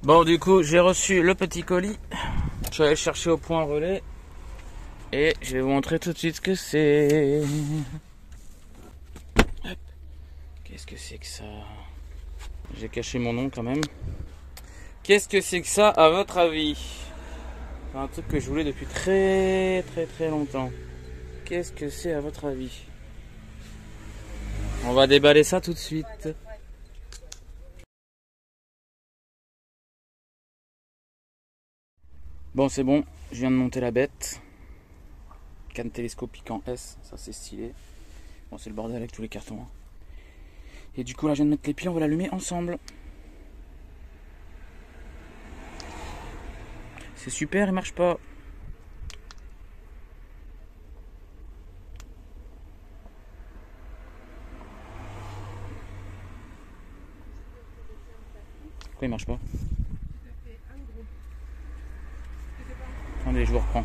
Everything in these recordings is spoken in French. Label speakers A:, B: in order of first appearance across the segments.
A: Bon, du coup, j'ai reçu le petit colis. Je vais aller le chercher au point relais. Et je vais vous montrer tout de suite ce que c'est. Qu'est-ce que c'est que ça? J'ai caché mon nom quand même. Qu'est-ce que c'est que ça, à votre avis? C'est un truc que je voulais depuis très longtemps. Qu'est-ce que c'est à votre avis? On va déballer ça tout de suite. Bon, c'est bon, je viens de monter la bête. Canne télescopique en S, ça c'est stylé. Bon, c'est le bordel avec tous les cartons. Hein. Et du coup, là, je viens de mettre les pieds, on va l'allumer ensemble. C'est super, il marche pas. Pourquoi il marche pas? Attendez, je vous reprends.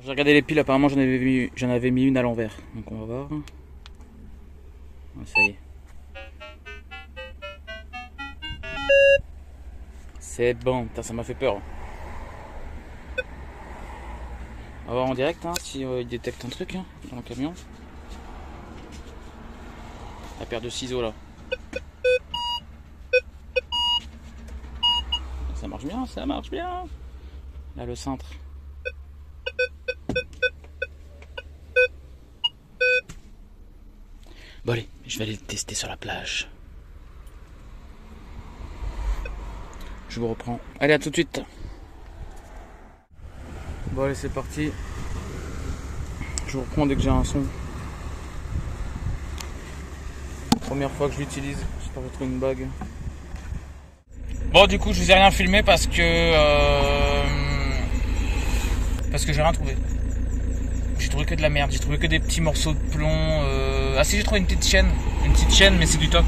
A: J'ai regardé les piles, apparemment j'en avais mis une à l'envers. Donc on va voir. Ouais, ça y est. C'est bon, putain, ça m'a fait peur. On va voir en direct hein, si il détecte un truc hein, dans le camion. La paire de ciseaux là. Ça marche bien, ça marche bien. Là le cintre. Bon allez, je vais aller le tester sur la plage. Je vous reprends. Allez, à tout de suite. Bon allez, c'est parti. Je vous reprends dès que j'ai un son. Première fois que je l'utilise, j'espère que je trouve une bague. Bon, du coup, je vous ai rien filmé parce que j'ai rien trouvé. J'ai trouvé que de la merde, j'ai trouvé que des petits morceaux de plomb. Ah si, j'ai trouvé une petite chaîne, mais c'est du toc.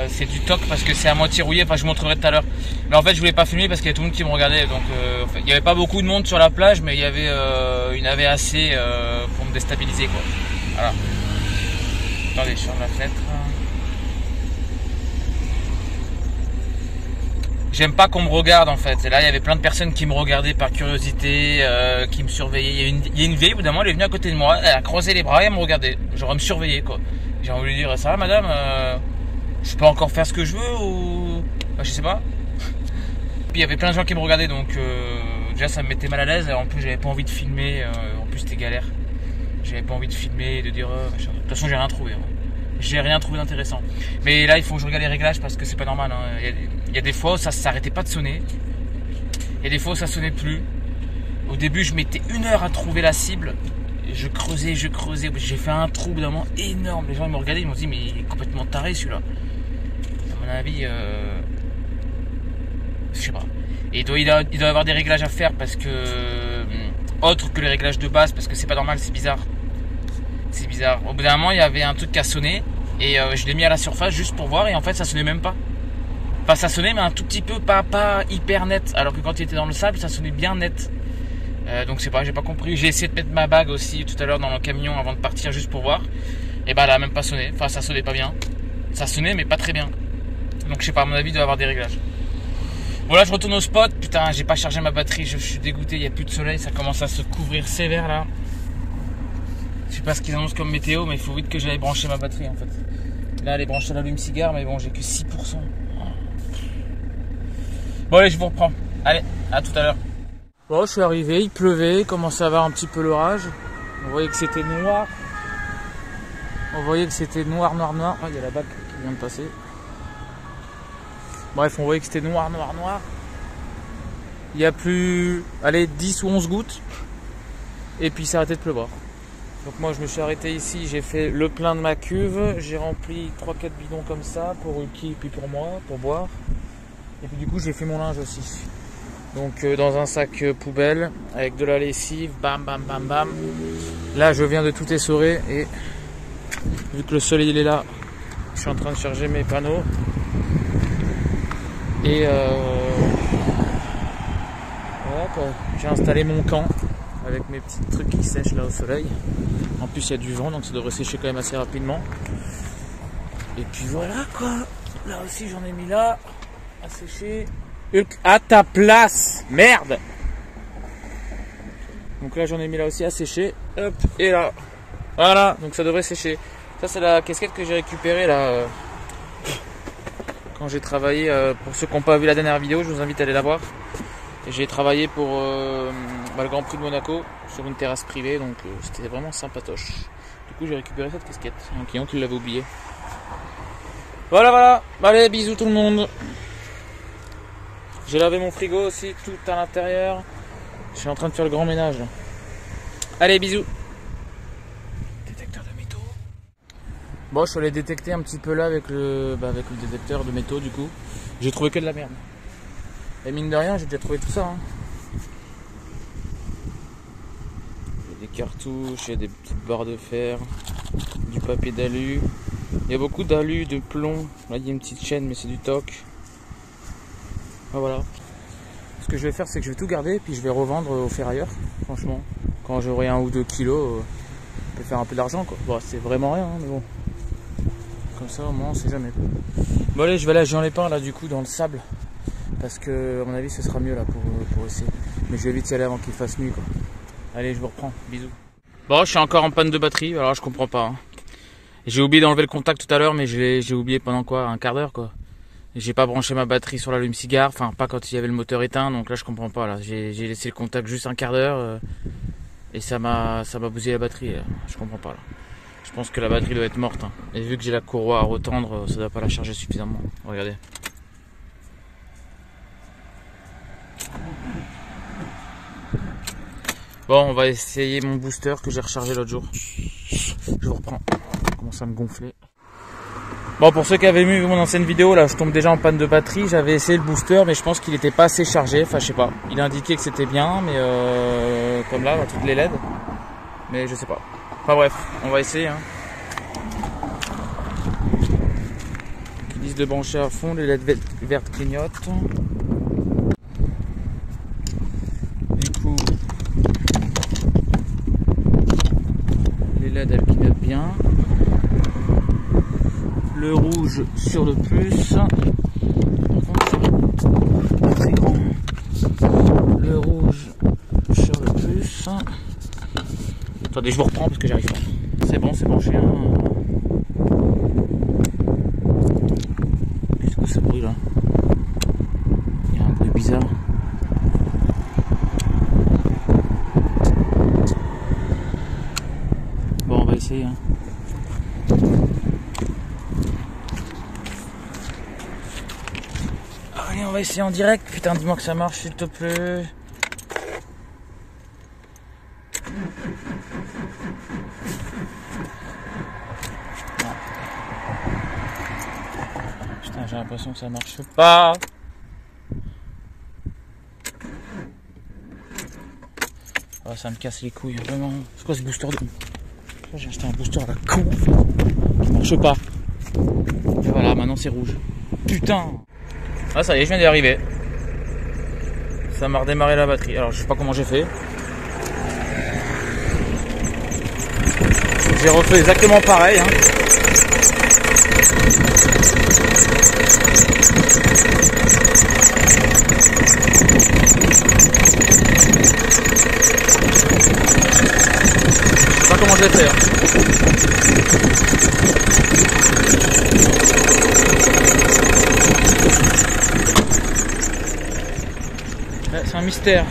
A: C'est du toc parce que c'est à moitié rouillé, enfin je vous montrerai tout à l'heure. Mais en fait je voulais pas filmer parce qu'il y avait tout le monde qui me regardait, donc en fait, il n'y avait pas beaucoup de monde sur la plage, mais il y en avait assez pour me déstabiliser quoi. Voilà. Attendez, je ferme la fenêtre. J'aime pas qu'on me regarde en fait. Et là il y avait plein de personnes qui me regardaient par curiosité, qui me surveillaient. Il y a une vieille, évidemment, elle est venue à côté de moi, elle a croisé les bras et elle me regardait. Genre elle me surveillait quoi. J'ai envie de lui dire, ça va madame, je peux encore faire ce que je veux ou... Bah, je sais pas. Puis il y avait plein de gens qui me regardaient, donc déjà ça me mettait mal à l'aise. Et en plus j'avais pas envie de filmer, en plus c'était galère. J'avais pas envie de filmer, de dire... de toute façon j'ai rien trouvé. Hein. J'ai rien trouvé d'intéressant. Mais là il faut que je regarde les réglages parce que c'est pas normal. Hein. Il y a des fois où ça s'arrêtait pas de sonner. Il y a des fois où ça sonnait plus. Au début je mettais 1 heure à trouver la cible. Je creusais. J'ai fait un trou d'un moment énorme. Les gens ils me regardaient, ils m'ont dit mais il est complètement taré celui-là. À mon avis, je sais pas. Et il doit y avoir des réglages à faire parce que autre que les réglages de base, parce que c'est pas normal, c'est bizarre. C'est bizarre. Au bout d'un moment, il y avait un truc qui a sonné et je l'ai mis à la surface juste pour voir et en fait, ça sonnait même pas. Enfin, ça sonnait mais un tout petit peu, pas hyper net. Alors que quand il était dans le sable, ça sonnait bien net. Donc c'est pas, j'ai pas compris. J'ai essayé de mettre ma bague aussi tout à l'heure dans le camion avant de partir juste pour voir. Et bah, elle a même pas sonné. Enfin, ça sonnait pas bien. Ça sonnait mais pas très bien. Donc je sais pas, à mon avis, il doit y avoir des réglages. Bon là, je retourne au spot. Putain, j'ai pas chargé ma batterie. Je suis dégoûté. Il y a plus de soleil. Ça commence à se couvrir sévère là. Je sais pas ce qu'ils annoncent comme météo, mais il faut vite que j'aille brancher ma batterie en fait. Là, elle est branchée à l'allume-cigare, mais bon, j'ai que 6%. Bon, allez, je vous reprends. Allez, à tout à l'heure. Bon, je suis arrivé, il pleuvait, il commençait à avoir un petit peu l'orage. On voyait que c'était noir. Oh, il y a la bague qui vient de passer. Bref, on voyait que c'était noir. Il y a plus, allez, 10 ou 11 gouttes. Et puis ça arrêtait de pleuvoir. Donc moi je me suis arrêté ici, j'ai fait le plein de ma cuve. J'ai rempli 3-4 bidons comme ça pour Ulki et puis pour moi, pour boire. Et puis du coup j'ai fait mon linge aussi. Donc dans un sac poubelle avec de la lessive, bam bam bam bam. Là je viens de tout essorer et vu que le soleil il est là, je suis en train de charger mes panneaux. Et voilà quoi, j'ai installé mon camp avec mes petits trucs qui sèchent là au soleil. En plus il y a du vent donc ça devrait sécher quand même assez rapidement. Et puis voilà quoi, là aussi j'en ai mis là à sécher. À ta place, merde. Donc là j'en ai mis là aussi à sécher. Hop, et là, voilà, donc ça devrait sécher. Ça c'est la casquette que j'ai récupérée là quand j'ai travaillé. Pour ceux qui n'ont pas vu la dernière vidéo, je vous invite à aller la voir. J'ai travaillé pour le Grand Prix de Monaco sur une terrasse privée, donc c'était vraiment sympatoche. Du coup j'ai récupéré cette casquette, un client qui l'avait oublié. Voilà voilà, allez bisous tout le monde. J'ai lavé mon frigo aussi, tout à l'intérieur. Je suis en train de faire le grand ménage là. Allez bisous. Détecteur de métaux. Bon, je suis allé détecter un petit peu là avec le détecteur de métaux du coup. J'ai trouvé que de la merde. Et mine de rien, j'ai déjà trouvé tout ça. Hein. Il y a des cartouches, il y a des petites barres de fer, du papier d'alu. Il y a beaucoup d'alu, de plomb. Là, il y a une petite chaîne, mais c'est du toc. Ah, voilà. Ce que je vais faire, c'est que je vais tout garder, puis je vais revendre aux ferrailleurs. Franchement, quand j'aurai 1 ou 2 kilos, je peux faire un peu d'argent quoi. Bon, c'est vraiment rien, hein, mais bon. Comme ça, au moins, on sait jamais. Bon, allez, je vais aller à Jean-les-Pins là, du coup, dans le sable. Parce que, à mon avis, ce sera mieux là pour essayer. Mais je vais vite y aller avant qu'il fasse nuit quoi. Allez, je vous reprends. Bisous. Bon, je suis encore en panne de batterie, alors je comprends pas. Hein. J'ai oublié d'enlever le contact tout à l'heure, mais j'ai oublié pendant quoi, un quart d'heure quoi. J'ai pas branché ma batterie sur l'allume-cigare, enfin pas quand il y avait le moteur éteint, donc là je comprends pas. Là, j'ai laissé le contact juste un quart d'heure et ça m'a bousillé la batterie. Je comprends pas là. Je pense que la batterie doit être morte. Hein. Et vu que j'ai la courroie à retendre, ça doit pas la charger suffisamment. Regardez. Bon, on va essayer mon booster que j'ai rechargé l'autre jour. Je vous reprends. Ça commence à me gonfler. Bon, pour ceux qui avaient vu mon ancienne vidéo, là, je tombe déjà en panne de batterie. J'avais essayé le booster, mais je pense qu'il n'était pas assez chargé. Enfin, je sais pas. Il a indiqué que c'était bien, mais comme là, toutes les LED. Mais je sais pas. Enfin bref, on va essayer. Hein. Ils disent de brancher à fond, les LED vertes clignotent. Du coup, les LED elles clignotent bien. Le rouge sur le plus. Par contre, c'est pas très grand. Le rouge sur le plus. Attendez, je vous reprends parce que j'arrive pas. C'est bon, c'est branché. Hein. Qu'est-ce que ça brûle là? Il y a un bruit bizarre. Bon, on va essayer. Hein. Allez, on va essayer en direct. Putain, dis-moi que ça marche, s'il te plaît. Putain, j'ai l'impression que ça marche pas. Oh, ça me casse les couilles, vraiment. C'est quoi ce booster de... J'ai acheté un booster à la con. Ça marche pas. Et voilà, maintenant c'est rouge. Putain. Ah ça y est, je viens d'y arriver. Ça m'a redémarré la batterie. Alors je sais pas comment j'ai fait. J'ai refait exactement pareil. Hein. Je sais pas comment je vais faire. C'est un mystère.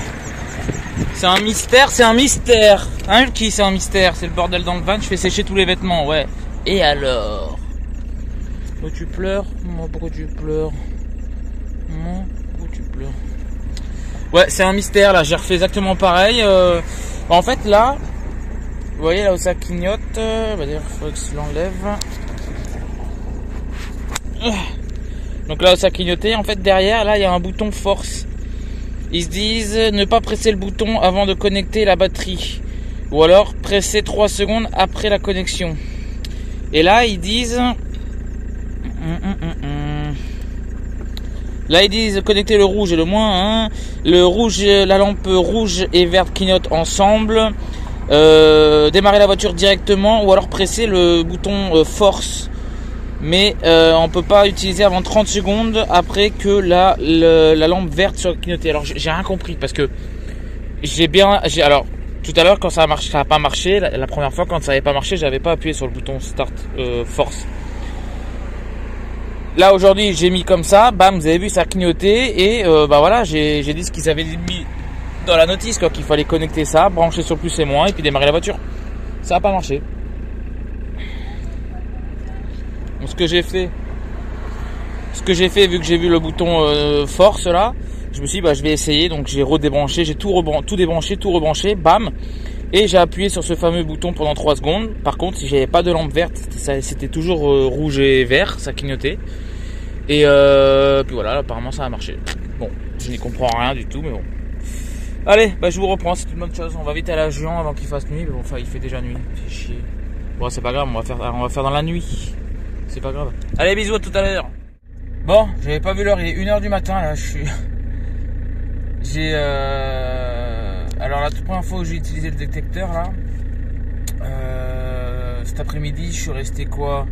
A: C'est un mystère, c'est un mystère. Hein, qui c'est un mystère? C'est le bordel dans le van, je fais sécher tous les vêtements, ouais. Et alors? Pourquoi tu pleures? Moi, pourquoi tu pleures? Moi, pourquoi tu pleures? Ouais, c'est un mystère, là, j'ai refait exactement pareil. En fait, là, vous voyez, là où ça clignote, d'ailleurs, il faudrait que je l'enlève. Donc là où ça clignotait, en fait, derrière, là, il y a un bouton force. Ils se disent ne pas presser le bouton avant de connecter la batterie. Ou alors presser 3 secondes après la connexion. Et là ils disent... Là ils disent connecter le rouge et le moins. Le rouge, la lampe rouge et verte clignotent ensemble. Démarrer la voiture directement ou alors presser le bouton force. Mais on peut pas utiliser avant 30 secondes après que la lampe verte soit clignotée. Alors j'ai rien compris parce que alors tout à l'heure quand ça a pas marché, la première fois quand ça avait pas marché, j'avais pas appuyé sur le bouton start force. Là aujourd'hui j'ai mis comme ça, bam, vous avez vu ça a clignoté et bah voilà, j'ai dit ce qu'ils avaient mis dans la notice quoi, qu'il fallait connecter ça, brancher sur plus et moins et puis démarrer la voiture. Ça a pas marché. Donc ce que j'ai fait vu que j'ai vu le bouton force là, je me suis dit bah je vais essayer, donc j'ai redébranché, j'ai tout débranché, tout rebranché, bam, et j'ai appuyé sur ce fameux bouton pendant 3 secondes. Par contre si j'avais pas de lampe verte, c'était toujours rouge et vert, ça clignotait. Et puis voilà, apparemment ça a marché. Bon, je n'y comprends rien du tout, mais bon. Allez, bah je vous reprends, c'est une bonne chose. On va vite aller à Juan avant qu'il fasse nuit, mais bon, enfin il fait déjà nuit, fait chier. Bon c'est pas grave, on va faire dans la nuit. C'est pas grave. Allez, bisous, à tout à l'heure. Bon, j'avais pas vu l'heure, il est 1h du matin là, alors la toute première fois où j'ai utilisé le détecteur là, cet après-midi, je suis resté quoi?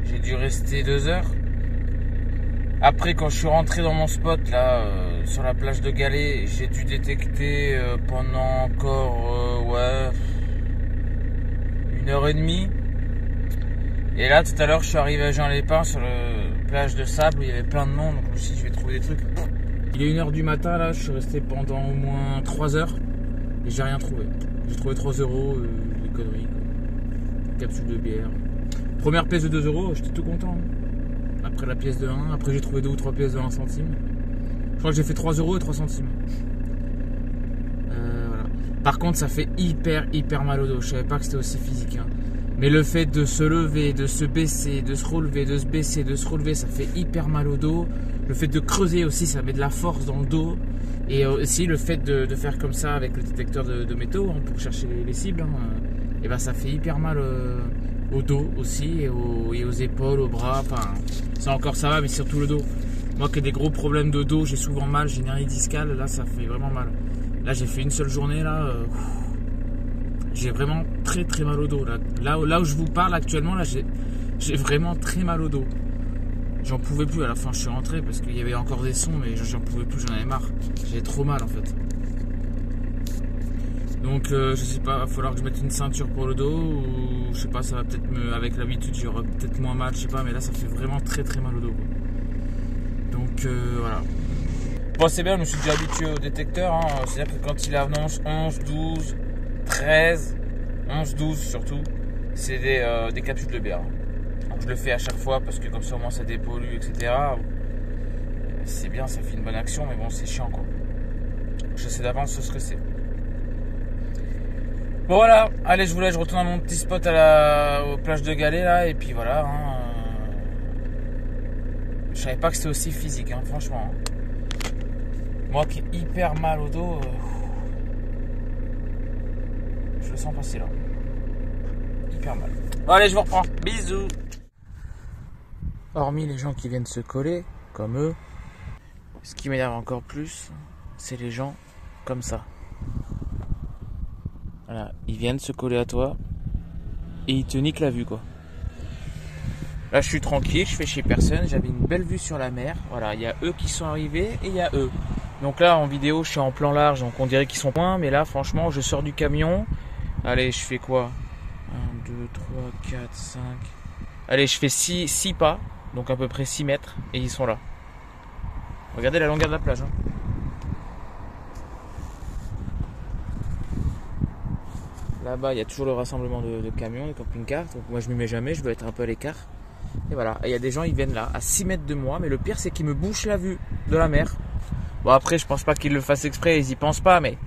A: J'ai dû rester 2 heures. Après, quand je suis rentré dans mon spot là, sur la plage de Galets, j'ai dû détecter pendant encore 1h30. Et là, tout à l'heure, je suis arrivé à Jean-les-Pins sur la plage de sable où il y avait plein de monde. Donc, je me suis dit, je vais trouver des trucs. Il est 1h du matin, là, je suis resté pendant au moins 3 heures et j'ai rien trouvé. J'ai trouvé 3 euros, des conneries, quoi. Capsule de bière. Première pièce de 2 euros, j'étais tout content. Après la pièce de 1, après j'ai trouvé 2 ou 3 pièces de 1 centime. Je crois que j'ai fait 3 euros et 3 centimes. Voilà. Par contre, ça fait hyper mal au dos. Je savais pas que c'était aussi physique, hein. Mais le fait de se lever, de se baisser, de se relever, de se baisser, de se relever, ça fait hyper mal au dos. Le fait de creuser aussi, ça met de la force dans le dos. Et aussi le fait de faire comme ça avec le détecteur de métaux, hein, pour chercher les cibles, hein, et ben ça fait hyper mal au dos aussi et aux épaules, aux bras. Enfin, ça encore ça va, mais surtout le dos. Moi qui ai des gros problèmes de dos, j'ai souvent mal, j'ai une hernie discale, là ça fait vraiment mal. Là j'ai fait une seule journée là. J'ai vraiment très mal au dos. Là où je vous parle actuellement, là j'ai vraiment très mal au dos. J'en pouvais plus à la fin, je suis rentré parce qu'il y avait encore des sons, mais j'en pouvais plus, j'en avais marre. J'avais trop mal en fait. Donc je sais pas, il va falloir que je mette une ceinture pour le dos ou je sais pas, ça va peut-être avec l'habitude j'aurai peut-être moins mal, je sais pas, mais là ça fait vraiment très mal au dos, quoi. Donc voilà. Bon c'est bien, je me suis déjà habitué au détecteur, hein. C'est-à-dire que quand il annonce 11, 12, 13, 11, 12 surtout, c'est des capsules de bière. Donc je le fais à chaque fois parce que comme ça au moins ça dépollue, etc. C'est bien, ça fait une bonne action, mais bon c'est chiant quoi. Je sais d'avance ce que c'est. Bon voilà, allez je retourne à mon petit spot aux plages de Galets là, et puis voilà. Hein, je savais pas que c'était aussi physique, hein, franchement. Hein. Moi qui ai hyper mal au dos, je le sens passer là. Hyper mal. Bon, allez, je vous reprends. Bisous. Hormis les gens qui viennent se coller, comme eux, ce qui m'énerve encore plus, c'est les gens comme ça. Voilà, ils viennent se coller à toi et ils te niquent la vue, quoi. Là, je suis tranquille, je fais chez personne, j'avais une belle vue sur la mer. Voilà, il y a eux qui sont arrivés et il y a eux. Donc là, en vidéo, je suis en plan large, donc on dirait qu'ils sont loin, mais là, franchement, je sors du camion. Allez, je fais quoi? 1, 2, 3, 4, 5. Allez, je fais 6 pas, donc à peu près 6 mètres, et ils sont là. Regardez la longueur de la plage. Hein. Là-bas, il y a toujours le rassemblement de camions, les camping-cars. Donc moi, je ne m'y mets jamais, je veux être un peu à l'écart. Et voilà, il y a des gens, ils viennent là, à 6 mètres de moi, mais le pire, c'est qu'ils me bouchent la vue de la mer. Bon, après, je pense pas qu'ils le fassent exprès, ils y pensent pas, mais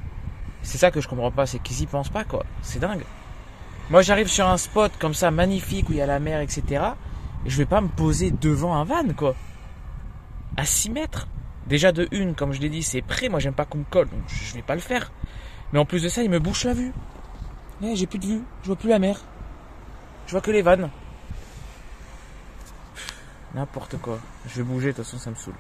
A: c'est ça que je comprends pas, c'est qu'ils y pensent pas, quoi. C'est dingue. Moi, j'arrive sur un spot comme ça, magnifique, où il y a la mer, etc. Et je vais pas me poser devant un van, quoi. À 6 mètres. Déjà de une, comme je l'ai dit, c'est prêt. Moi, j'aime pas qu'on me colle, donc je vais pas le faire. Mais en plus de ça, il me bouche la vue. J'ai plus de vue. Je vois plus la mer. Je vois que les vannes. N'importe quoi. Je vais bouger, de toute façon, ça me saoule.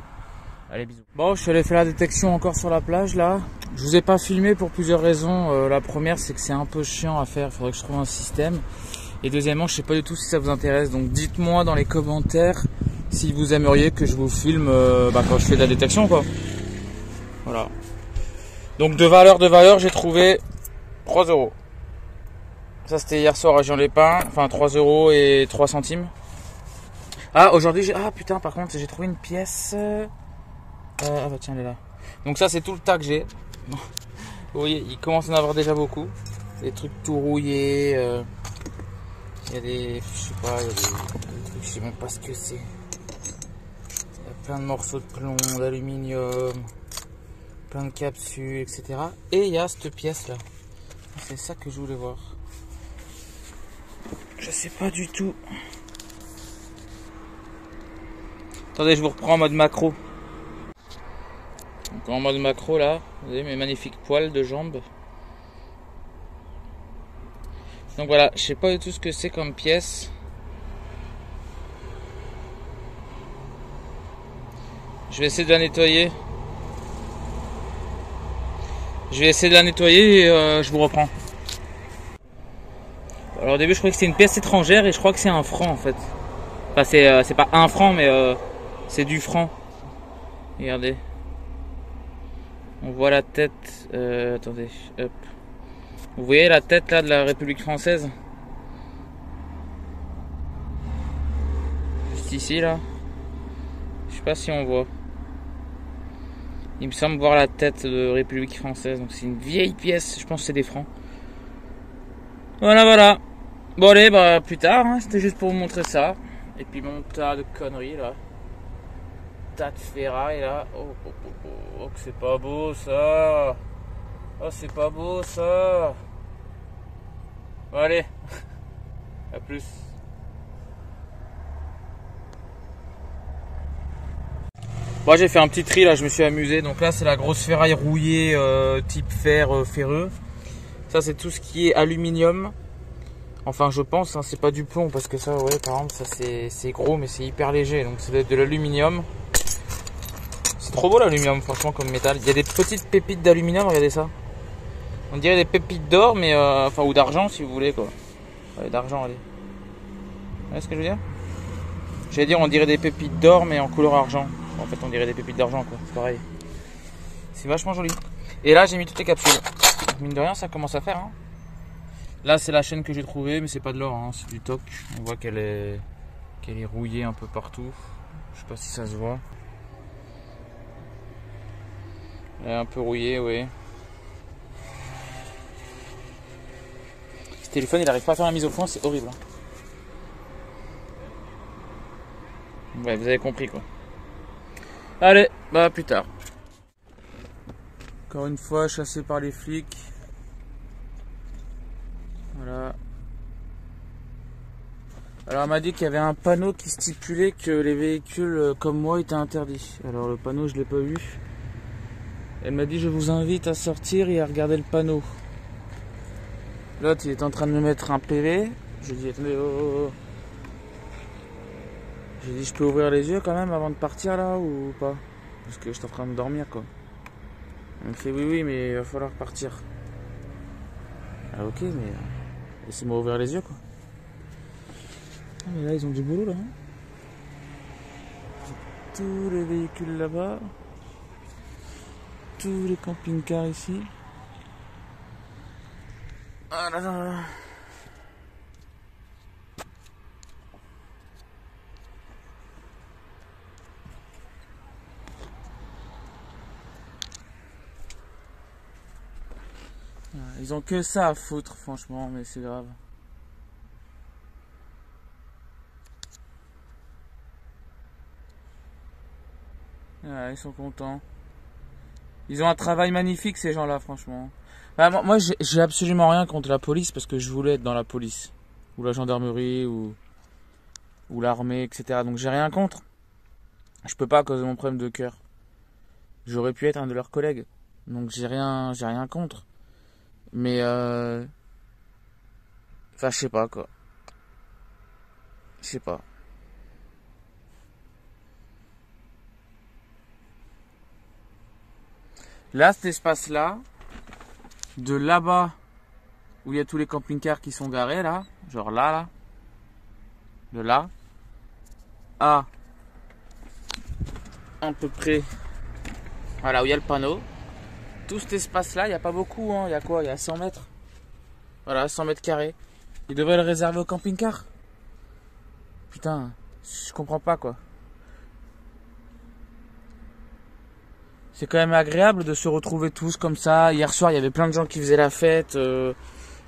A: Allez, bisous. Bon, je suis allé faire la détection encore sur la plage, là. Je vous ai pas filmé pour plusieurs raisons. La première, c'est que c'est un peu chiant à faire. Il faudrait que je trouve un système. Et deuxièmement, je sais pas du tout si ça vous intéresse. Donc, dites-moi dans les commentaires si vous aimeriez que je vous filme quand je fais de la détection, quoi. Voilà. Donc, de valeur, j'ai trouvé 3 €. Ça, c'était hier soir à Jean-les-Pins. Enfin, 3 € et 3 centimes. Ah, aujourd'hui, ah putain, par contre, j'ai trouvé une pièce. Ah bah tiens, elle est là. Donc ça, c'est tout le tas que j'ai. Vous voyez, il commence à en avoir déjà beaucoup. Des trucs tout rouillés. Il y a des, je sais pas, il y a des trucs, je sais même pas ce que c'est. Il y a plein de morceaux de plomb, d'aluminium, plein de capsules, etc. Et il y a cette pièce là. C'est ça que je voulais voir. Je sais pas du tout. Attendez, je vous reprends en mode macro. Donc en mode macro là, vous voyez mes magnifiques poils de jambes. Donc voilà, je sais pas du tout ce que c'est comme pièce. Je vais essayer de la nettoyer. Je vais essayer de la nettoyer et je vous reprends. Alors au début je croyais que c'était une pièce étrangère et je crois que c'est un franc en fait. Enfin c'est pas un franc mais c'est du franc. Regardez. On voit la tête. Attendez, hop. Vous voyez la tête là de la République française? Juste ici là. Je sais pas si on voit. Il me semble voir la tête de République française. Donc c'est une vieille pièce. Je pense que c'est des francs. Voilà. Bon allez, plus tard. Hein. C'était juste pour vous montrer ça. Et puis mon tas de conneries là. Tas de ferraille là. Oh, que c'est pas beau ça. Oh, c'est pas beau ça. Bon, allez. À plus. Bon, j'ai fait un petit tri là, je me suis amusé. Donc là, c'est la grosse ferraille rouillée type fer ferreux. Ça, c'est tout ce qui est aluminium. Enfin, je pense, hein, c'est pas du plomb parce que ça, ouais, par exemple, ça c'est gros, mais c'est hyper léger. Donc, ça doit être de l'aluminium. C'est trop beau l'aluminium, franchement, comme métal. Il y a des petites pépites d'aluminium, regardez ça. On dirait des pépites d'or, mais enfin, ou d'argent si vous voulez, quoi. Ouais, d'argent, allez. Vous voyez ce que je veux dire? J'allais dire, on dirait des pépites d'or, mais en couleur argent. En fait, on dirait des pépites d'argent, quoi. C'est pareil. C'est vachement joli. Et là, j'ai mis toutes les capsules. Mine de rien, ça commence à faire, hein. Là, c'est la chaîne que j'ai trouvée, mais c'est pas de l'or, hein, c'est du toc. On voit qu'elle est rouillée un peu partout. Je sais pas si ça se voit. Elle est un peu rouillée, oui. Ce téléphone, il arrive pas à faire la mise au point, c'est horrible. Hein. Ouais, vous avez compris, quoi. Allez, plus tard. Encore une fois, chassé par les flics. Voilà. Alors, elle m'a dit qu'il y avait un panneau qui stipulait que les véhicules comme moi étaient interdits. Alors, le panneau, je l'ai pas vu. Elle m'a dit, je vous invite à sortir et à regarder le panneau. L'autre, il est en train de me mettre un PV. Je lui ai dit, attendez, oh. J'ai dit, je peux ouvrir les yeux quand même avant de partir là ou pas? Parce que je suis en train de dormir, quoi. Elle me fait, oui, mais il va falloir partir. Ah, ok, mais laissez-moi ouvrir les yeux, quoi. Ah, mais là, ils ont du boulot, là. Hein. Tous les véhicules là-bas. Tous les camping-cars ici. Ah là là. Ils ont que ça à foutre, franchement, mais c'est grave. Ah, ils sont contents. Ils ont un travail magnifique, ces gens-là, franchement. Moi, j'ai absolument rien contre la police parce que je voulais être dans la police. Ou la gendarmerie, ou l'armée, etc. Donc j'ai rien contre. Je peux pas à cause de mon problème de cœur. J'aurais pu être un de leurs collègues. Donc j'ai rien contre. Mais enfin, je sais pas quoi. Je sais pas. Là, cet espace-là, de là-bas, où il y a tous les camping-cars qui sont garés, là, genre là, de là, à peu près, voilà, où il y a le panneau, tout cet espace-là, il n'y a pas beaucoup, hein, il y a quoi? Il y a 100 mètres. Voilà, 100 mètres carrés. Ils devraient le réserver au camping-car. Putain, je comprends pas, quoi. C'est quand même agréable de se retrouver tous comme ça. Hier soir, il y avait plein de gens qui faisaient la fête.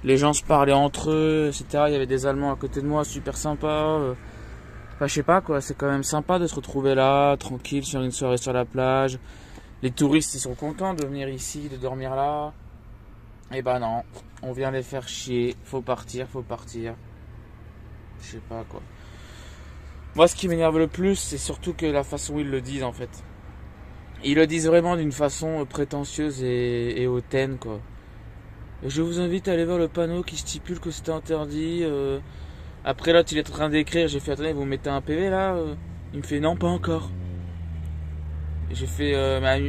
A: Les gens se parlaient entre eux, etc. Il y avait des Allemands à côté de moi, super sympa. Enfin, je sais pas quoi, c'est quand même sympa de se retrouver là, tranquille, sur une soirée sur la plage. Les touristes, ils sont contents de venir ici, de dormir là. Et ben non, on vient les faire chier. Faut partir. Je sais pas quoi. Moi, ce qui m'énerve le plus, c'est surtout que la façon où ils le disent en fait. Ils le disent vraiment d'une façon prétentieuse et hautaine, quoi. Et je vous invite à aller voir le panneau qui stipule que c'est interdit. Après là, il est en train d'écrire. J'ai fait, attendez, vous mettez un PV là Il me fait, non, pas encore. Et j'ai fait,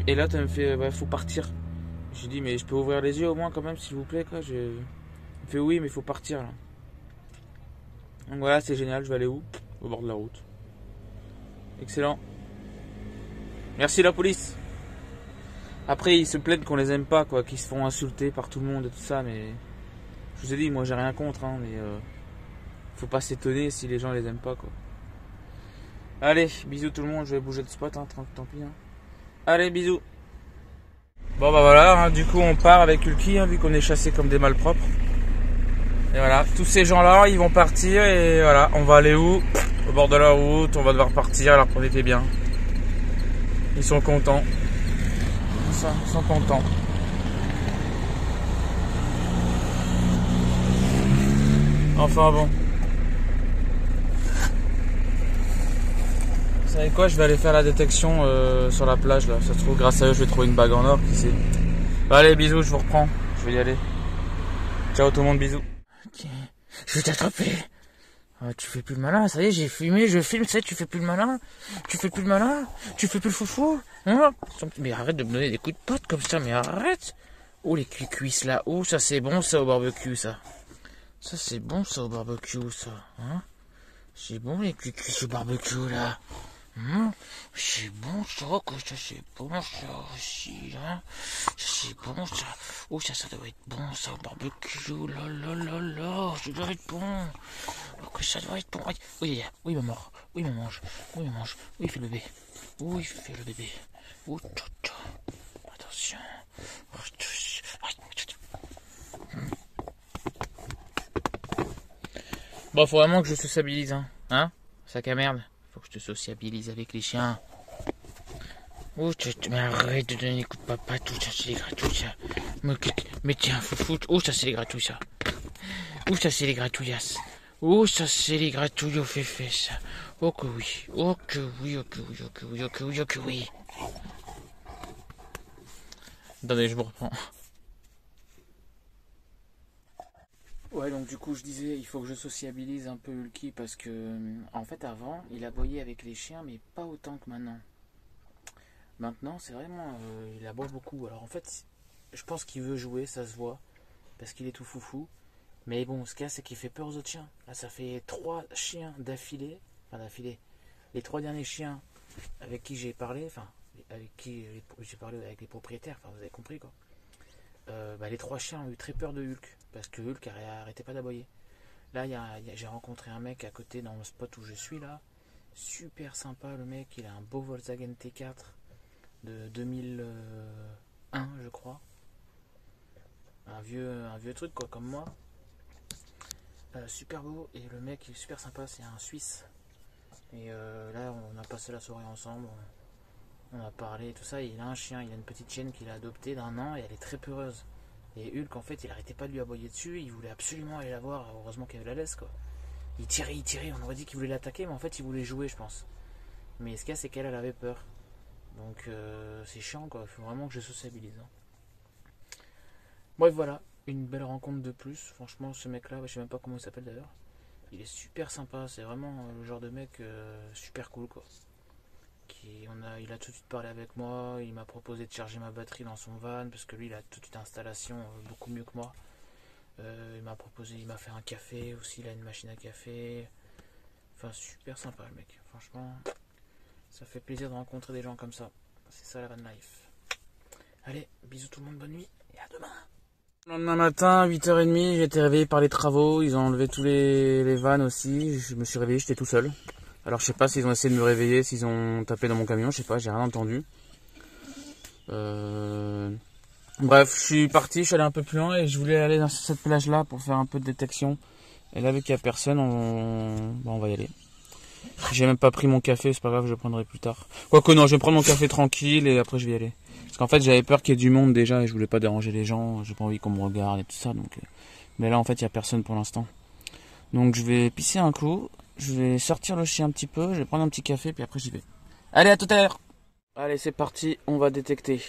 A: et là, tu me fait, ouais, faut partir. J'ai dit, mais je peux ouvrir les yeux au moins quand même, s'il vous plaît, quoi. Il me fait, oui, mais il faut partir là. Donc voilà, c'est génial. Je vais aller où? Au bord de la route. Excellent. Merci la police. Après, ils se plaignent qu'on les aime pas, quoi, qu'ils se font insulter par tout le monde et tout ça, mais je vous ai dit, moi j'ai rien contre, hein, mais faut pas s'étonner si les gens les aiment pas, quoi. Allez, bisous tout le monde, je vais bouger de spot, hein, tant pis. Hein. Allez, bisous. Bon bah voilà, hein, du coup on part avec Ulki, hein, vu qu'on est chassés comme des malpropres. Et voilà, tous ces gens-là, ils vont partir et voilà, on va aller où? Au bord de la route, on va devoir partir, alors profitez bien. Ils sont contents. Ils sont contents. Enfin bon. Vous savez quoi, je vais aller faire la détection sur la plage là. Ça se trouve, grâce à eux, je vais trouver une bague en or, qui sait. Allez, bisous, je vous reprends. Je vais y aller. Ciao tout le monde, bisous. Tiens, je vais t'attraper. Ah, tu fais plus le malin, ça y est, j'ai filmé, je filme, tu fais plus le malin. Tu fais plus le malin. Tu fais plus le foufou. Hein? Mais arrête de me donner des coups de pote comme ça, mais arrête. Oh, les cuisses là. Oh, ça c'est bon ça au barbecue, ça. Ça c'est bon ça au barbecue, ça. Hein? C'est bon les cuisses au barbecue là. C'est bon ça, que ça c'est bon ça aussi, hein. Ça c'est bon ça. Oh ça doit être bon ça au barbecue, là, ça doit être bon. Oh que ça doit être bon. Oui, oui maman, oui maman mange, oui maman mange, oui il fait le bébé. Oui il fait le bébé. Oh tata. Attention. Bon faut vraiment que je sociabilise hein, sac à merde. Faut que je te sociabilise avec les chiens. Oh, mais arrête de donner des coups de papa, tout ça c'est les gratouilles ça. Mais tiens, foufou, oh ça c'est les gratouilles ça. Oh ça c'est les gratouillasses. Oh ça c'est les gratouilles au féfé ça. Oh que oui, oh que oui, oh que oui, oh que oui, oh que oui, oh que oui. Attendez, je me reprends. Ouais, donc du coup je disais, il faut que je sociabilise un peu Ulki parce que en fait avant il aboyait avec les chiens mais pas autant que maintenant. Maintenant c'est vraiment, il aboie beaucoup. Alors en fait je pense qu'il veut jouer, ça se voit, parce qu'il est tout foufou. Mais bon, ce qu'il y a c'est qu'il fait peur aux autres chiens. Là ça fait 3 chiens d'affilée, enfin d'affilée. Les 3 derniers chiens avec qui j'ai parlé, enfin avec qui j'ai parlé avec les propriétaires, enfin vous avez compris quoi. Les 3 chiens ont eu très peur de Hulk, parce que Hulk arrêtait pas d'aboyer. Là, j'ai rencontré un mec à côté dans le spot où je suis là. Super sympa le mec, il a un beau Volkswagen T4 de 2001 je crois. Un vieux truc quoi, comme moi. Super beau, et le mec il est super sympa, c'est un Suisse. Et là on a passé la soirée ensemble, on a parlé et tout ça. Et il a un chien, il a une petite chienne qu'il a adoptée d'1 an et elle est très peureuse. Et Hulk en fait il arrêtait pas de lui aboyer dessus, il voulait absolument aller la voir, heureusement qu'il y avait la laisse quoi. Il tirait, on aurait dit qu'il voulait l'attaquer mais en fait il voulait jouer je pense. Mais ce qu'il y a c'est qu'elle avait peur. Donc c'est chiant quoi, il faut vraiment que je sociabilise. Hein. Bref voilà, une belle rencontre de plus. Franchement ce mec là, je sais même pas comment il s'appelle d'ailleurs. Il est super sympa, c'est vraiment le genre de mec super cool quoi. Il a tout de suite parlé avec moi, il m'a proposé de charger ma batterie dans son van parce que lui il a toute une installation beaucoup mieux que moi. Il m'a fait un café aussi, il a une machine à café. Enfin super sympa le mec, franchement ça fait plaisir de rencontrer des gens comme ça. C'est ça la van life. Allez, bisous tout le monde, bonne nuit et à demain. Le lendemain matin, 8h30, j'ai été réveillé par les travaux, ils ont enlevé tous les vannes aussi, je me suis réveillé, j'étais tout seul. Alors je sais pas s'ils ont essayé de me réveiller, s'ils ont tapé dans mon camion, je sais pas, j'ai rien entendu. Bref, je suis parti, je suis allé un peu plus loin et je voulais aller dans cette plage là pour faire un peu de détection. Et là vu qu'il n'y a personne, on va y aller. J'ai même pas pris mon café, c'est pas grave, je le prendrai plus tard. Quoique non, je vais prendre mon café tranquille et après je vais y aller. Parce qu'en fait j'avais peur qu'il y ait du monde déjà et je voulais pas déranger les gens, j'ai pas envie qu'on me regarde et tout ça. Donc, mais là en fait il n'y a personne pour l'instant. Donc je vais pisser un coup, je vais sortir le chien un petit peu, je vais prendre un petit café puis après j'y vais. Allez, à tout à l'heure. Allez c'est parti, on va détecter.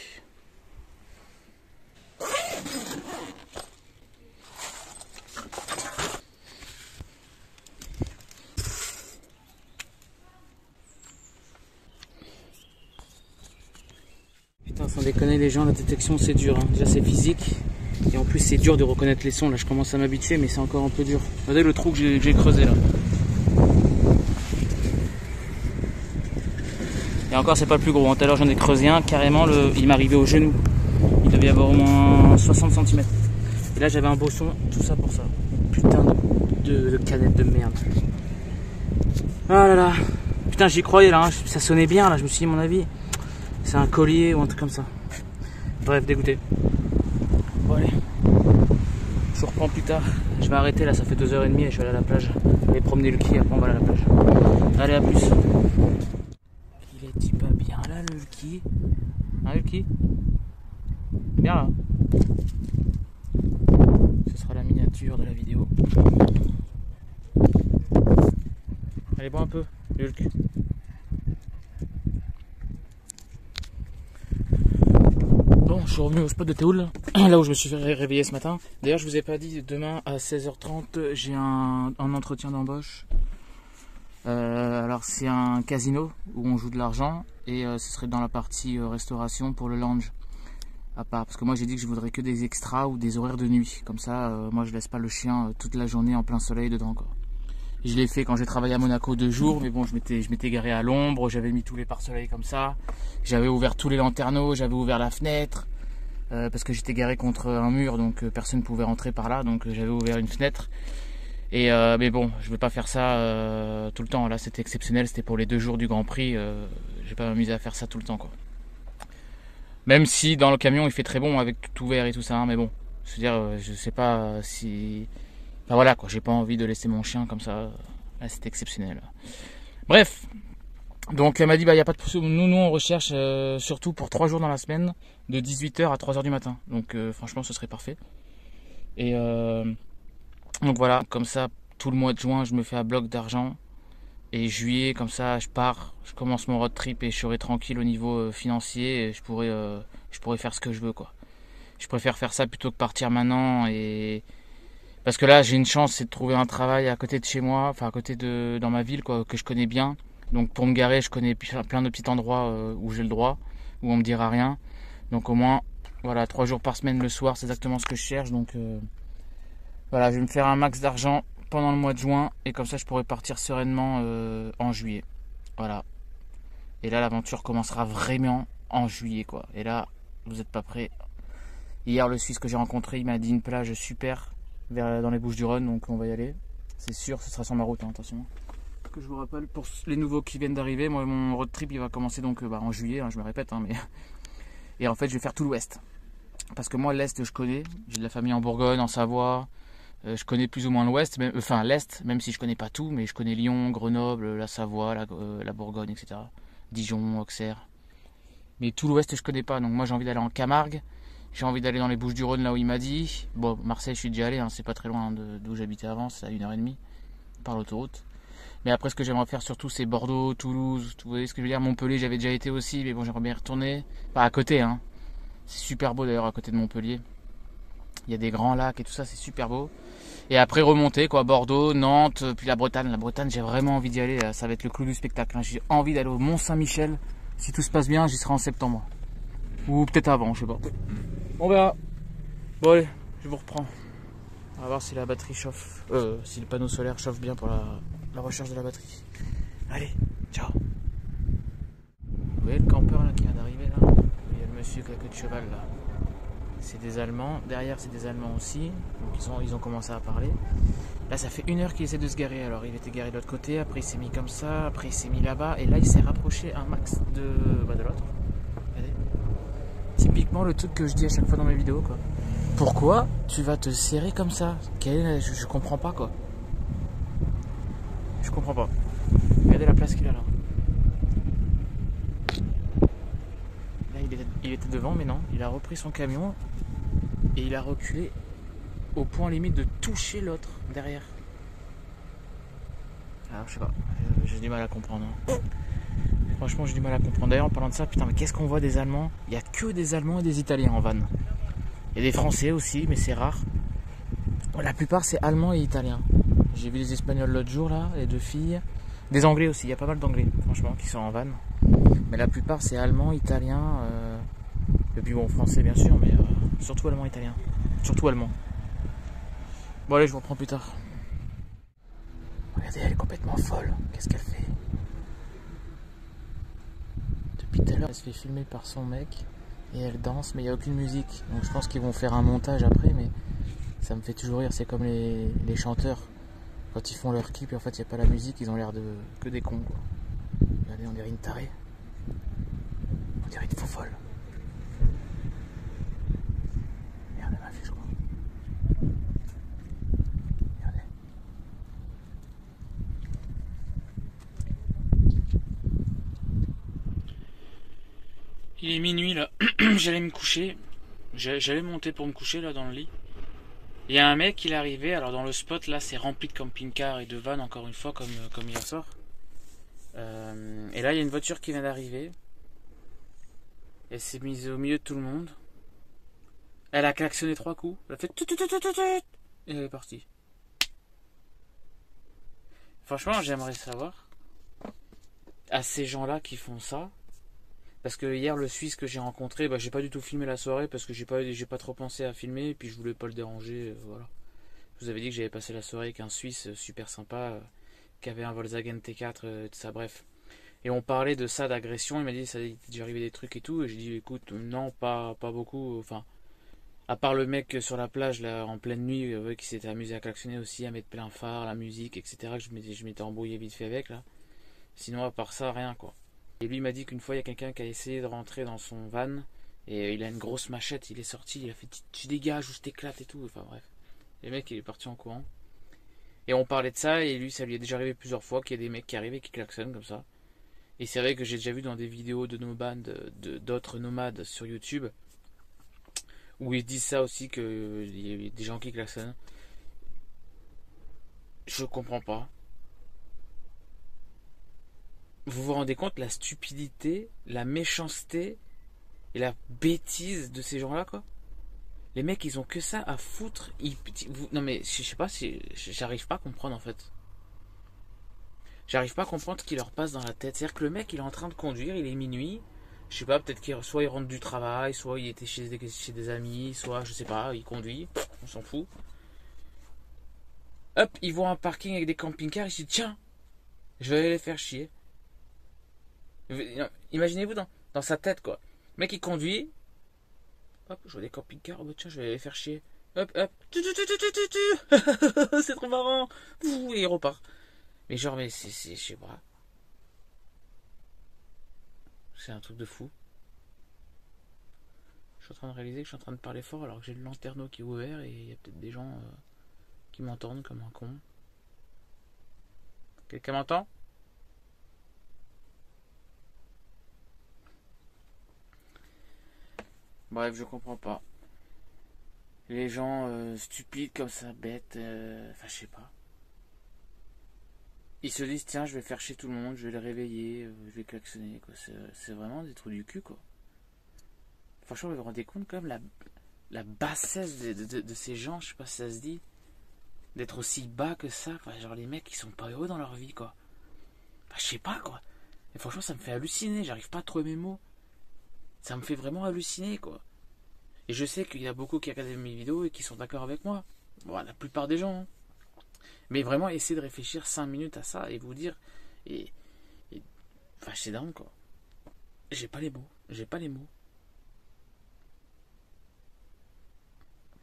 A: Putain, sans déconner les gens, la détection c'est dur, hein. Déjà c'est physique, et en plus c'est dur de reconnaître les sons, là je commence à m'habituer mais c'est encore un peu dur. Regardez le trou que j'ai creusé là. Et encore c'est pas le plus gros, hein. Tout à l'heure j'en ai creusé un, carrément il m'arrivait au genou. Il devait y avoir au moins 60 cm. Et là j'avais un beau son, tout ça pour ça. Putain de canette de merde. Ah là là. Putain j'y croyais là, hein. Ça sonnait bien là, je me suis dit mon avis. C'est un collier ou un truc comme ça. Bref, dégoûté. Bon allez. Je vous reprends plus tard. Je vais arrêter là, ça fait 2h30 et je vais aller à la plage. Aller promener le Lucky, après on va aller à la plage. Allez, à plus. Il est-il pas bien là le Lucky? Hein Lucky? Bien là. Ce sera la miniature de la vidéo. Allez, bois un peu, Hulk. Bon, je suis revenu au spot de Théoul, là où je me suis réveillé ce matin. D'ailleurs, je vous ai pas dit, demain à 16h30, j'ai un entretien d'embauche. Alors, c'est un casino où on joue de l'argent et ce serait dans la partie restauration pour le lounge. À part, parce que moi j'ai dit que je voudrais que des extras ou des horaires de nuit. Comme ça, moi je laisse pas le chien toute la journée en plein soleil dedans, quoi. Je l'ai fait quand j'ai travaillé à Monaco 2 jours, mais bon, je m'étais garé à l'ombre, j'avais mis tous les pare-soleil comme ça, j'avais ouvert tous les lanterneaux, j'avais ouvert la fenêtre, parce que j'étais garé contre un mur, donc personne ne pouvait rentrer par là, donc j'avais ouvert une fenêtre. Et mais bon, je vais pas faire ça tout le temps. Là, c'était exceptionnel, c'était pour les 2 jours du Grand Prix. Je vais pas m'amuser à faire ça tout le temps, quoi. Même si dans le camion il fait très bon avec tout ouvert et tout ça, hein, mais bon, je veux dire, je sais pas si. Enfin voilà quoi, j'ai pas envie de laisser mon chien comme ça. Là c'était exceptionnel. Bref, donc elle m'a dit bah y a pas de souci. Nous on recherche surtout pour 3 jours dans la semaine, de 18h à 3h du matin. Donc franchement ce serait parfait. Et donc voilà, comme ça tout le mois de juin je me fais un bloc d'argent. Et juillet comme ça je pars, je commence mon road trip et je serai tranquille au niveau financier. Et je pourrais faire ce que je veux quoi. Je préfère faire ça plutôt que partir maintenant et parce que là j'ai une chance, c'est de trouver un travail à côté de chez moi, enfin à côté de dans ma ville quoi, que je connais bien. Donc pour me garer, je connais plein de petits endroits où j'ai le droit, où on me dira rien. Donc au moins voilà, 3 jours par semaine le soir, c'est exactement ce que je cherche. Donc voilà, je vais me faire un max d'argent pendant le mois de juin et comme ça je pourrai partir sereinement en juillet. Voilà. Et là l'aventure commencera vraiment en juillet quoi. Et là, vous n'êtes pas prêts. Hier le Suisse que j'ai rencontré, il m'a dit une plage super dans les Bouches-du-Rhône, donc on va y aller. C'est sûr, ce sera sur ma route, hein, attention. Que je vous rappelle, pour les nouveaux qui viennent d'arriver, moi mon road trip il va commencer donc en juillet, hein, je me répète, hein, mais et en fait je vais faire tout l'ouest. Parce que moi l'est je connais, j'ai de la famille en Bourgogne, en Savoie, je connais plus ou moins l'ouest, enfin l'est, même si je connais pas tout, mais je connais Lyon, Grenoble, la Savoie, la Bourgogne, etc. Dijon, Auxerre. Mais tout l'ouest je connais pas, donc moi j'ai envie d'aller en Camargue. J'ai envie d'aller dans les Bouches-du-Rhône là où il m'a dit. Bon, Marseille je suis déjà allé, hein, c'est pas très loin d'où j'habitais avant, c'est à 1h30 par l'autoroute. Mais après, ce que j'aimerais faire surtout, c'est Bordeaux, Toulouse, vous voyez ce que je veux dire. Montpellier, j'avais déjà été aussi, mais bon, j'aimerais bien y retourner. Pas à côté, hein. C'est super beau d'ailleurs à côté de Montpellier. Il y a des grands lacs et tout ça, c'est super beau. Et après remonter, quoi, Bordeaux, Nantes, puis la Bretagne. La Bretagne, j'ai vraiment envie d'y aller. Là. Ça va être le clou du spectacle. Hein. J'ai envie d'aller au Mont-Saint-Michel. Si tout se passe bien, j'y serai en septembre. Ou peut-être avant, je sais pas. On verra. Bon allez, je vous reprends. On va voir si la batterie chauffe. Si le panneau solaire chauffe bien pour la recharge de la batterie. Allez, ciao. Vous voyez le campeur là qui vient d'arriver là? Il y a le monsieur avec la queue de cheval là. C'est des Allemands. Derrière c'est des Allemands aussi. Donc ils ont commencé à parler. Là ça fait 1 heure qu'il essaie de se garer. Alors il était garé de l'autre côté. Après il s'est mis comme ça. Après il s'est mis là-bas. Et là il s'est rapproché un max de l'autre. Regardez. Typiquement le truc que je dis à chaque fois dans mes vidéos quoi. Pourquoi tu vas te serrer comme ça? Je comprends pas quoi. Je comprends pas. Regardez la place qu'il a là. Là il était devant mais non. Il a repris son camion. Et il a reculé au point limite de toucher l'autre derrière. Alors je sais pas, j'ai du mal à comprendre. Franchement j'ai du mal à comprendre. D'ailleurs en parlant de ça, putain mais qu'est-ce qu'on voit des Allemands? Il n'y a que des Allemands et des Italiens en van. Il y a des Français aussi mais c'est rare. La plupart c'est Allemands et Italiens. J'ai vu des Espagnols l'autre jour là, les 2 filles. Des Anglais aussi, il y a pas mal d'Anglais franchement qui sont en van. Mais la plupart c'est Allemands, Italiens. Et puis bon Français bien sûr mais surtout Allemands, Italiens. Surtout Allemands. Bon allez je vous reprends plus tard. Regardez elle est complètement folle. Qu'est-ce qu'elle fait? Depuis tout à l'heure elle se fait filmer par son mec. Et elle danse mais il n'y a aucune musique. Donc je pense qu'ils vont faire un montage après mais ça me fait toujours rire. C'est comme les chanteurs. Quand ils font leur clip et en fait il n'y a pas la musique. Ils ont l'air de que des cons quoi. Regardez on dirait une tarée. On dirait une faux folle. Merde elle m'a vu je crois. Regardez. Il est minuit là, j'allais me coucher, j'allais monter pour me coucher là dans le lit. Il y a un mec, il est arrivé, alors dans le spot là c'est rempli de camping-cars et de vannes encore une fois comme hier soir. Et là il y a une voiture qui vient d'arriver. Elle s'est mise au milieu de tout le monde. Elle a klaxonné 3 coups, elle a fait tout et elle est partie. Franchement j'aimerais savoir, à ces gens là qui font ça, parce que hier le Suisse que j'ai rencontré, j'ai pas du tout filmé la soirée parce que j'ai pas trop pensé à filmer et puis je voulais pas le déranger, voilà. Je vous avais dit que j'avais passé la soirée avec un Suisse super sympa qui avait un Volkswagen T4, tout ça, bref. Et on parlait de ça, d'agression, il m'a dit ça il était déjà arrivé des trucs et tout, et j'ai dit écoute non pas beaucoup, enfin à part le mec sur la plage là en pleine nuit qui s'était amusé à klaxonner aussi, à mettre plein phare, la musique, etc. que je m'étais embrouillé vite fait avec là. Sinon à part ça rien quoi. Et lui m'a dit qu'une fois il y a quelqu'un qui a essayé de rentrer dans son van et il a une grosse machette, il est sorti, il a fait tu dégages ou je t'éclate et tout, enfin bref. Le mec il est parti en courant. Et on parlait de ça et lui ça lui est déjà arrivé plusieurs fois qu'il y a des mecs qui arrivent et qui klaxonnent comme ça. Et c'est vrai que j'ai déjà vu dans des vidéos de nomades, d'autres nomades sur YouTube où ils disent ça aussi qu'il y a des gens qui klaxonnent. Je comprends pas. Vous vous rendez compte la stupidité, la méchanceté et la bêtise de ces gens-là quoi? Les mecs ils ont que ça à foutre. Non mais je sais pas si j'arrive pas à comprendre en fait. J'arrive pas à comprendre ce qui leur passe dans la tête. C'est-à-dire que le mec il est en train de conduire, il est minuit. Je sais pas, peut-être qu'il soit il rentre du travail, soit il était chez des amis, soit je sais pas, il conduit, on s'en fout. Hop, il voit un parking avec des camping-cars, il se dit tiens, je vais aller les faire chier. Imaginez-vous dans sa tête quoi. Le mec il conduit. Hop, je vois des camping-cars, oh, tiens, je vais les faire chier. Hop, hop. C'est trop marrant. Et il repart. Mais genre, mais c'est, je sais pas. C'est un truc de fou. Je suis en train de réaliser que je suis en train de parler fort alors que j'ai le lanterneau qui est ouvert et il y a peut-être des gens qui m'entendent comme un con. Quelqu'un m'entend? Bref, je comprends pas. Les gens stupides comme ça, bêtes, enfin je sais pas. ils se disent tiens je vais faire chier tout le monde, je vais les réveiller, je vais klaxonner quoi. C'est vraiment des trous du cul quoi. Franchement vous vous rendez compte quand même la bassesse de ces gens, je sais pas si ça se dit, d'être aussi bas que ça, quoi. Genre les mecs ils sont pas heureux dans leur vie quoi. Enfin, je sais pas quoi. Et franchement ça me fait halluciner, j'arrive pas à trouver mes mots. Ça me fait vraiment halluciner quoi. Et je sais qu'il y a beaucoup qui regardent mes vidéos et qui sont d'accord avec moi. Bon, la plupart des gens. Hein. Mais vraiment, essayez de réfléchir 5 minutes à ça et vous dire. Enfin, c'est dingue quoi. J'ai pas les mots. J'ai pas les mots.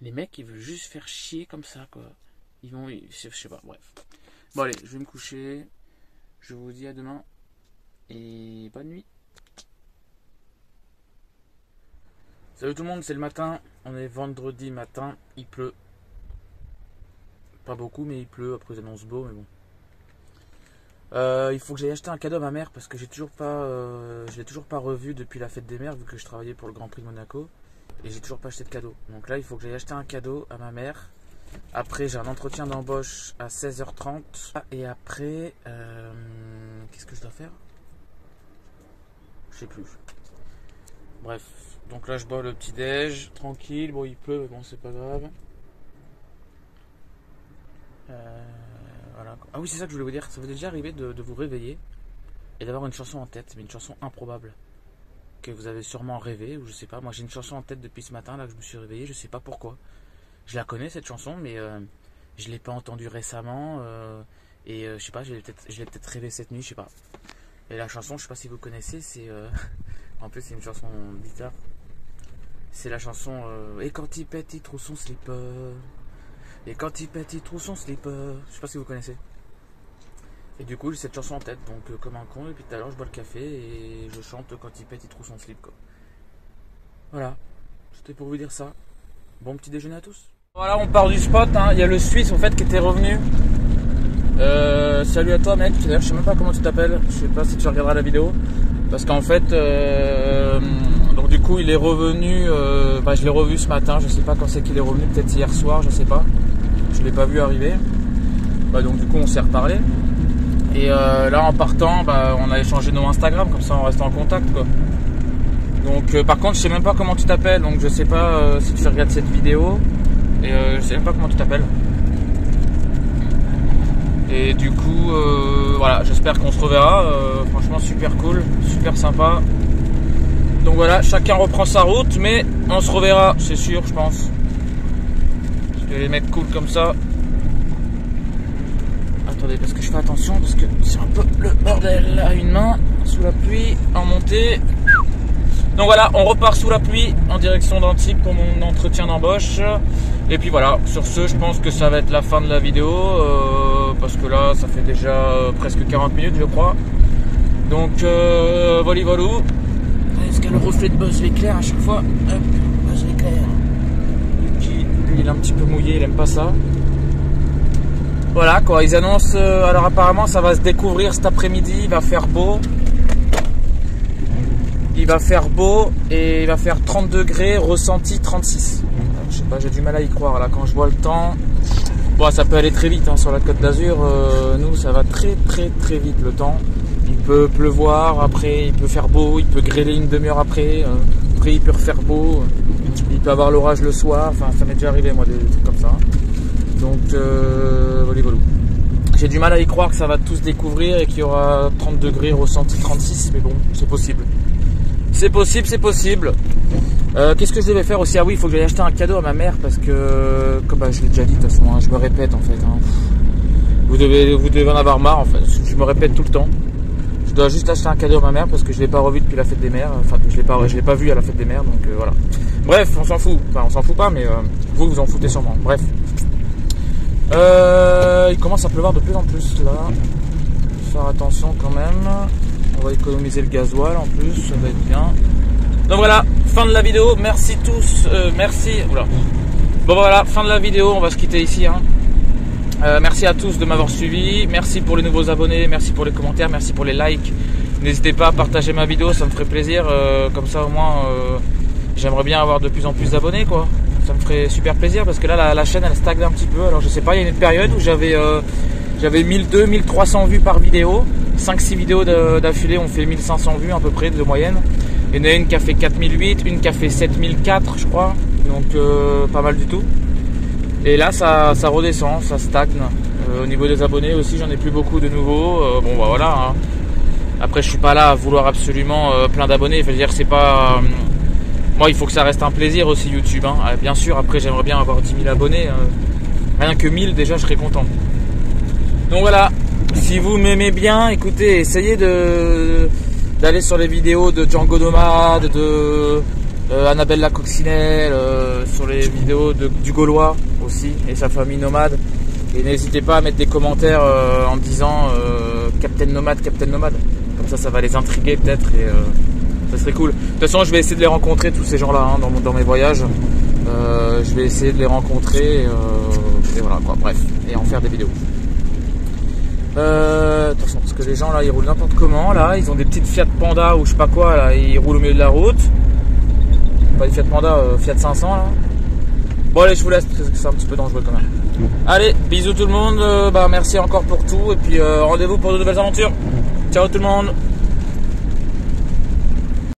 A: Les mecs, ils veulent juste faire chier comme ça quoi. Ils vont. Je sais pas, bref. Bon, allez, je vais me coucher. Je vous dis à demain. Et bonne nuit. Salut tout le monde, c'est le matin, on est vendredi matin, il pleut. Pas beaucoup mais il pleut, après ils annoncent beau mais bon. Il faut que j'aille acheter un cadeau à ma mère parce que je l'ai toujours pas revu depuis la fête des mères vu que je travaillais pour le Grand Prix de Monaco. Et j'ai toujours pas acheté de cadeau. Donc là il faut que j'aille acheter un cadeau à ma mère. Après j'ai un entretien d'embauche à 16h30. Et après, qu'est-ce que je dois faire? Je sais plus. Bref. Donc là je bois le petit déj, tranquille, bon il pleut mais bon c'est pas grave. Voilà. Ah oui c'est ça que je voulais vous dire, ça vous est déjà arrivé de vous réveiller et d'avoir une chanson en tête, mais une chanson improbable, que vous avez sûrement rêvé ou je sais pas, moi j'ai une chanson en tête depuis ce matin là que je me suis réveillé, je sais pas pourquoi. Je la connais cette chanson mais je l'ai pas entendue récemment et je sais pas, je l'ai peut-être rêvé cette nuit, je sais pas. Et la chanson, je sais pas si vous connaissez, c'est en plus c'est une chanson bizarre. C'est la chanson et quand il pète il trouve son slipper. Et quand il pète il trouve son slipper. Je sais pas si vous connaissez. Et du coup j'ai cette chanson en tête, donc comme un con, et puis tout à l'heure je bois le café et je chante quand il pète il trouve son slip quoi. Voilà, c'était pour vous dire ça. Bon petit déjeuner à tous. Voilà, on part du spot, hein. Il y a le Suisse en fait qui était revenu. Salut à toi mec, d'ailleurs je sais même pas comment tu t'appelles, je sais pas si tu regarderas la vidéo. Parce qu'en fait, donc du coup il est revenu, je l'ai revu ce matin, je sais pas quand c'est qu'il est revenu, peut-être hier soir, je sais pas. Je l'ai pas vu arriver. Donc du coup on s'est reparlé. Et là en partant, on a échangé nos Instagram, comme ça on reste en contact quoi. Donc par contre je sais même pas comment tu t'appelles, donc je sais pas si tu regardes cette vidéo. Et je sais même pas comment tu t'appelles. Et du coup, voilà, j'espère qu'on se reverra. Franchement, super cool, super sympa. Donc voilà, chacun reprend sa route, mais on se reverra, c'est sûr, je pense. Parce que les mecs cool comme ça. Attendez, parce que je fais attention, parce que c'est un peu le bordel à une main, sous la pluie, en montée. Donc voilà, on repart sous la pluie en direction d'Antibes pour mon entretien d'embauche. Et puis voilà, sur ce, je pense que ça va être la fin de la vidéo. Parce que là, ça fait déjà presque 40 minutes, je crois. Donc, voilà. Est-ce qu'il y a le reflet de Buzz l'éclair à chaque fois? Hop, Buzz l'éclair. Lui, il est un petit peu mouillé, il aime pas ça. Voilà quoi, ils annoncent. Alors apparemment, ça va se découvrir cet après-midi, il va faire beau. Il va faire beau et il va faire 30 degrés, ressenti 36. Je sais pas, j'ai du mal à y croire là quand je vois le temps. Bon, ça peut aller très vite hein, sur la Côte d'Azur. Nous, ça va très vite le temps. Il peut pleuvoir, après il peut faire beau, il peut grêler une demi-heure après. Après il peut refaire beau. Il peut avoir l'orage le soir. Enfin, ça m'est déjà arrivé moi des trucs comme ça. Donc, voilà. J'ai du mal à y croire que ça va tous découvrir et qu'il y aura 30 degrés, ressenti 36. Mais bon, c'est possible. C'est possible. Qu'est-ce que je devais faire aussi? Ah oui, il faut que j'aille acheter un cadeau à ma mère parce que, comme je l'ai déjà dit de toute façon, hein, je me répète en fait. Hein. Vous devez en avoir marre en fait. Je me répète tout le temps. Je dois juste acheter un cadeau à ma mère parce que je l'ai pas revu depuis la fête des mères. Enfin, je l'ai pas vu à la fête des mères, donc voilà. Bref, on s'en fout. Enfin, on s'en fout pas, mais vous en foutez sûrement. Bref. Il commence à pleuvoir de plus en plus là. Faire attention quand même. On va économiser le gasoil en plus, ça va être bien. Donc voilà, fin de la vidéo, merci tous, merci. Oula. Bon voilà, fin de la vidéo, on va se quitter ici. Hein. Merci à tous de m'avoir suivi, merci pour les nouveaux abonnés, merci pour les commentaires, merci pour les likes. N'hésitez pas à partager ma vidéo, ça me ferait plaisir, comme ça au moins j'aimerais bien avoir de plus en plus d'abonnés quoi. Ça me ferait super plaisir parce que là la chaîne elle stagne un petit peu, alors je sais pas, il y a une période où j'avais J'avais 1200, 1300 vues par vidéo. 5-6 vidéos d'affilée ont fait 1500 vues à peu près de moyenne. Il y en a une qui a fait 4008, une qui a fait 7004 je crois. Donc pas mal du tout. Et là ça redescend, ça stagne. Au niveau des abonnés aussi, j'en ai plus beaucoup de nouveaux. Bon bah voilà. Hein. Après je suis pas là à vouloir absolument plein d'abonnés. Je veux dire c'est pas... moi il faut que ça reste un plaisir aussi YouTube. Hein. Bien sûr après j'aimerais bien avoir 10 000 abonnés. Rien que 1000 déjà je serais content. Donc voilà. Si vous m'aimez bien, écoutez, essayez d'aller sur les vidéos de Django Nomade, de Annabelle la Coccinelle, sur les vidéos du Gaulois aussi et sa famille nomade. Et n'hésitez pas à mettre des commentaires en disant Captain Nomade, Captain Nomade. Comme ça va les intriguer peut-être et ça serait cool. De toute façon, je vais essayer de les rencontrer, tous ces gens-là, hein, dans mes voyages. Je vais essayer de les rencontrer et voilà quoi, bref, et en faire des vidéos. Attention, parce que les gens là ils roulent n'importe comment là, ils ont des petites Fiat Panda ou je sais pas quoi là, ils roulent au milieu de la route. Pas des Fiat Panda, Fiat 500 là. Bon allez, je vous laisse parce que c'est un petit peu dangereux quand même. Allez, bisous tout le monde, merci encore pour tout et puis rendez-vous pour de nouvelles aventures. Ciao tout le monde.